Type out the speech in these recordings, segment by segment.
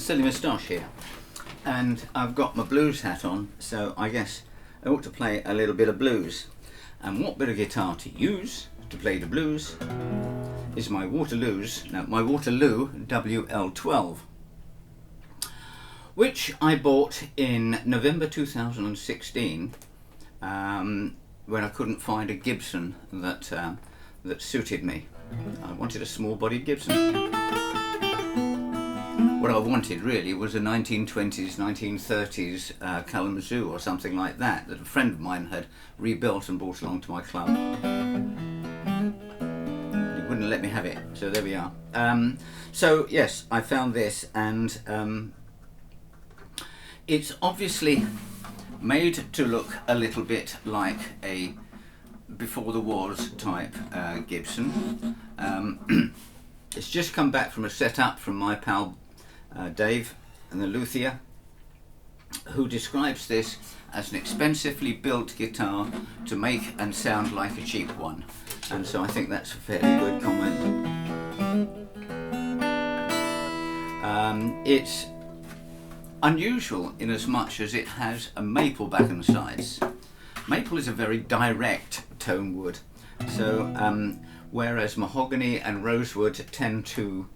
silly moustache here, and I've got my blues hat on, so I guess I ought to play a little bit of blues. And what bit of guitar to use to play the blues is my Waterloo WL12, which I bought in November 2016 when I couldn't find a Gibson that suited me. I wanted a small-bodied Gibson. What I wanted really was a 1920s, 1930s Kalamazoo or something like that a friend of mine had rebuilt and brought along to my club. He wouldn't let me have it, so there we are. So yes, I found this, and it's obviously made to look a little bit like a before the wars type Gibson. It's just come back from a setup from my pal Dave and the luthier, who describes this as an expensively built guitar to make and sound like a cheap one, and so I think that's a fairly good comment. It's unusual in as much as it has a maple back and sides. Maple is a very direct tone wood, so whereas mahogany and rosewood tend to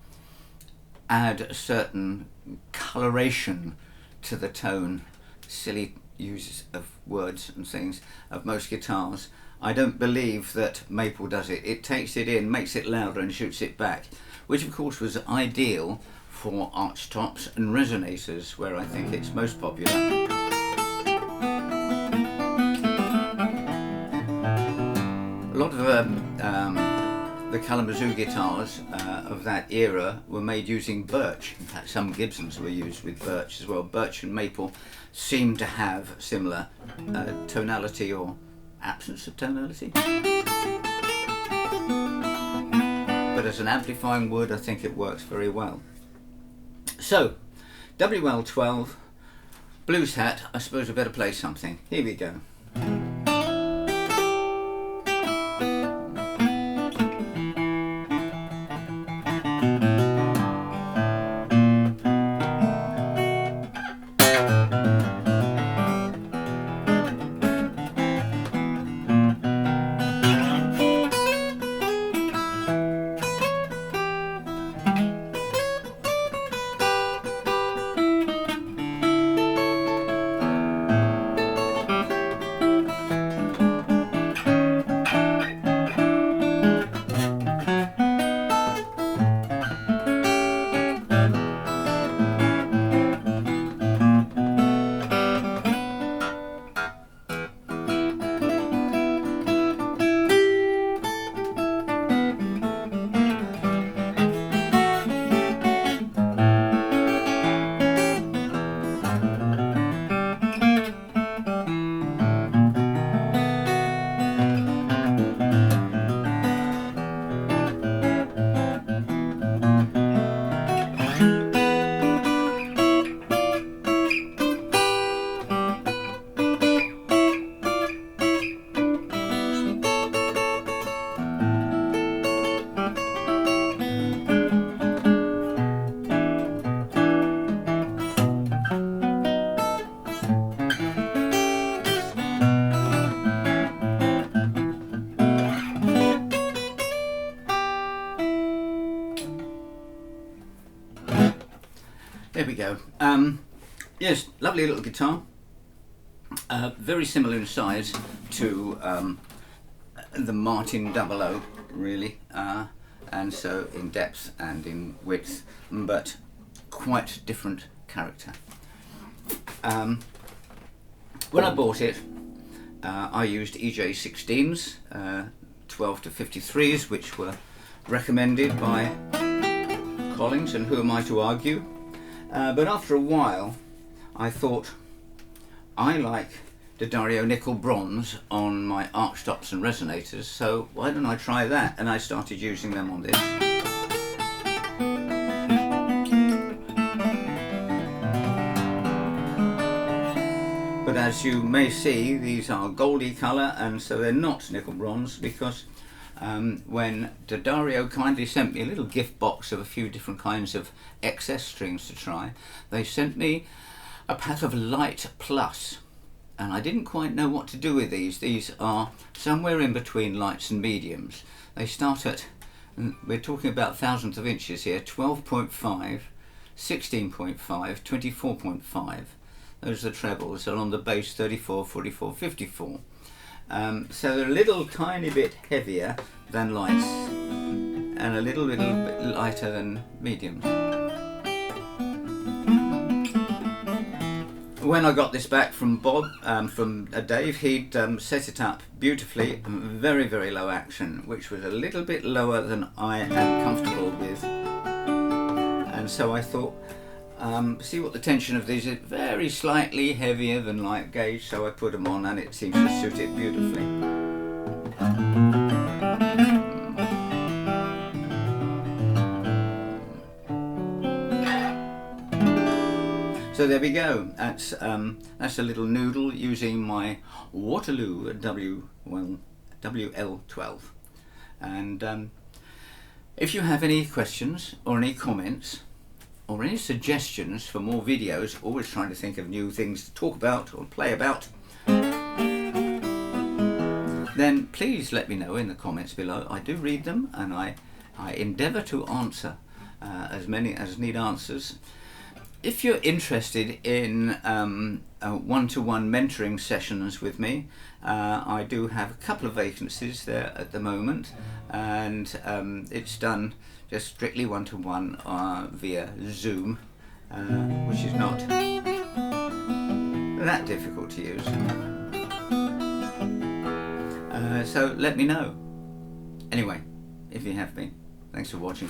add a certain coloration to the tone, silly uses of words and things, of most guitars, I don't believe that maple does it. It takes it in, makes it louder and shoots it back, which of course was ideal for arch tops and resonators, where I think it's most popular. A lot of the Kalamazoo guitars of that era were made using birch. In fact, some Gibsons were used with birch as well. Birch and maple seem to have similar tonality or absence of tonality. But as an amplifying wood, I think it works very well. So, WL12, blues hat, I suppose I better play something. Here we go. There we go. Yes, lovely little guitar. Very similar in size to the Martin 00, really, and so in depth and in width, but quite different character. When I bought it, I used EJ16s, 12 to 53s, which were recommended by Collins, and who am I to argue? But after a while, I thought, I like the Dario nickel bronze on my arch tops and resonators, so why don't I try that? And I started using them on this. But as you may see, these are goldy colour, and so they're not nickel bronze, because when Dario kindly sent me a little gift box of a few different kinds of XS strings to try. They sent me a pack of Light Plus, and I didn't quite know what to do with these. These are somewhere in between lights and mediums. They start at, we're talking about thousandths of inches here, 12.5, 16.5, 24.5. Those are the trebles, and on the bass 34, 44, 54. So they're a little tiny bit heavier than lights and a little bit lighter than mediums. When I got this back from Bob, from Dave, he'd set it up beautifully, very, very low action, which was a little bit lower than I am comfortable with. And so I thought, see what the tension of these is, very slightly heavier than light gauge, so I put them on and it seems to suit it beautifully. So there we go. That's a little noodle using my Waterloo WL12. And if you have any questions or any comments or any suggestions for more videos, always trying to think of new things to talk about or play about, then please let me know in the comments below. I do read them, and I endeavour to answer as many as need answers. If you're interested in one-to-one mentoring sessions with me, I do have a couple of vacancies there at the moment, and it's done just strictly one-to-one via Zoom, which is not that difficult to use. So let me know. Anyway, if you have been, thanks for watching.